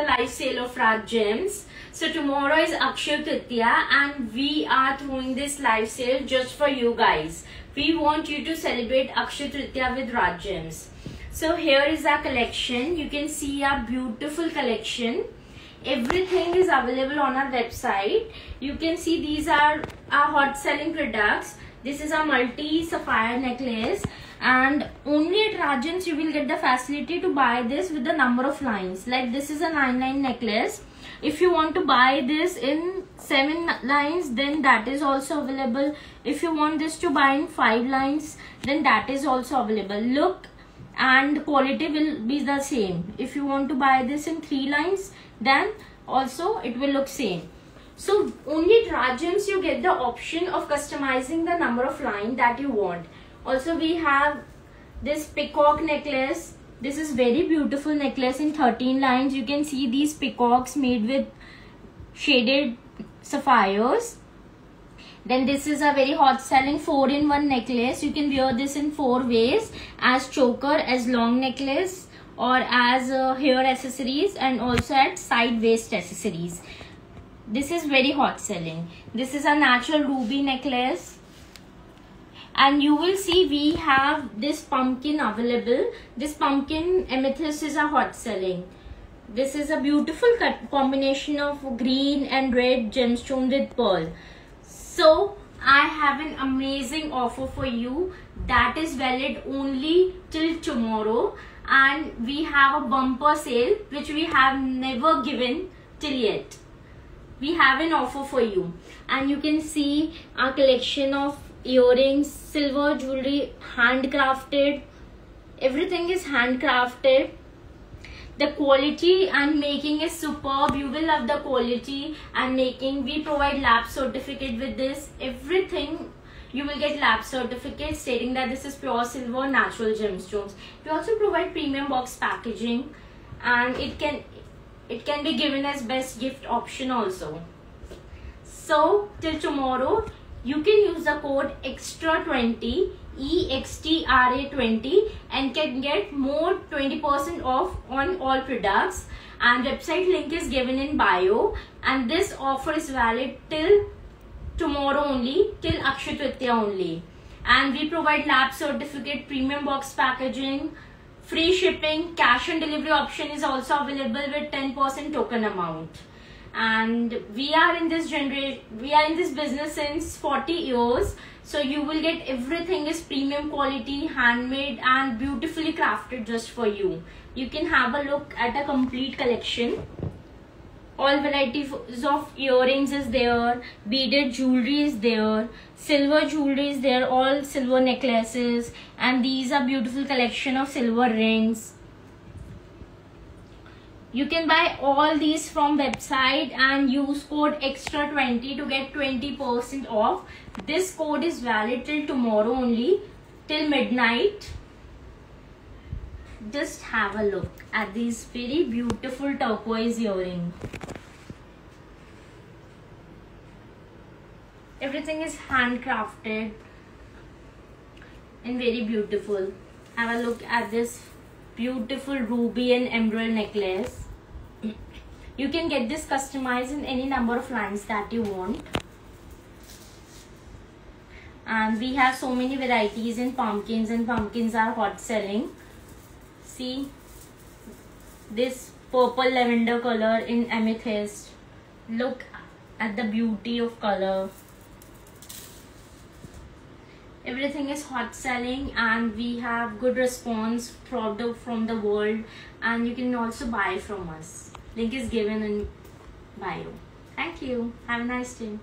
Live sale of Raj Gems. So tomorrow is Akshaya Tritiya and we are throwing this live sale just for you guys. We want you to celebrate Akshaya Tritiya with Raj Gems. So here is our collection. You can see our beautiful collection. Everything is available on our website. You can see these are our hot selling products. This is a multi sapphire necklace, and only at Raj Gems you will get the facility to buy this with the number of lines. Like this is a 9 necklace. If you want to buy this in 7 lines, then that is also available. If you want this to buy in 5 lines, then that is also available. Look and quality will be the same. If you want to buy this in 3 lines, then also it will look same. So only at Raj Gems you get the option of customizing the number of line that you want. Also we have this peacock necklace. This is very beautiful necklace in 13 lines. You can see these peacocks made with shaded sapphires. Then this is a very hot selling 4-in-1 necklace. You can wear this in 4 ways, as choker, as long necklace, or as hair accessories, and also at side waist accessories. This is very hot selling. This is a natural ruby necklace. And you will see we have this pumpkin available. This pumpkin amethyst is a hot selling. This is a beautiful combination of green and red gemstone with pearl. So I have an amazing offer for you that is valid only till tomorrow. And we have a bumper sale which we have never given till yet. We have an offer for you, and you can see our collection of earrings, silver jewelry, handcrafted. Everything is handcrafted. The quality and making is superb. You will love the quality and making. We provide lab certificate with this. Everything you will get lab certificate stating that this is pure silver, natural gemstones. We also provide premium box packaging, and it can be given as best gift option also. So till tomorrow you can use the code EXTRA20 EXTRA20 and can get more 20% off on all products, and website link is given in bio. And this offer is valid till tomorrow only, till Akshaya Tritiya only. And we provide lab certificate, premium box packaging, free shipping, cash on delivery option is also available with 10% token amount. And we are in this business since 40 years. So you will get everything is premium quality, handmade and beautifully crafted just for you. You can have a look at a complete collection. All varieties of earrings is there, beaded jewelry is there, silver jewelry is there, all silver necklaces, and these are beautiful collection of silver rings. You can buy all these from website and use code EXTRA20 to get 20% off. This code is valid till tomorrow only, till midnight. Just have a look at these very beautiful turquoise earring. Everything is handcrafted and very beautiful. Have a look at this beautiful ruby and emerald necklace. You can get this customized in any number of lines that you want. And we have so many varieties in pumpkins, and pumpkins are hot selling. See this purple lavender color in amethyst. Look at the beauty of color. Everything is hot selling, and we have good response from the world, and you can also buy from us. Link is given in bio. Thank you. Have a nice day.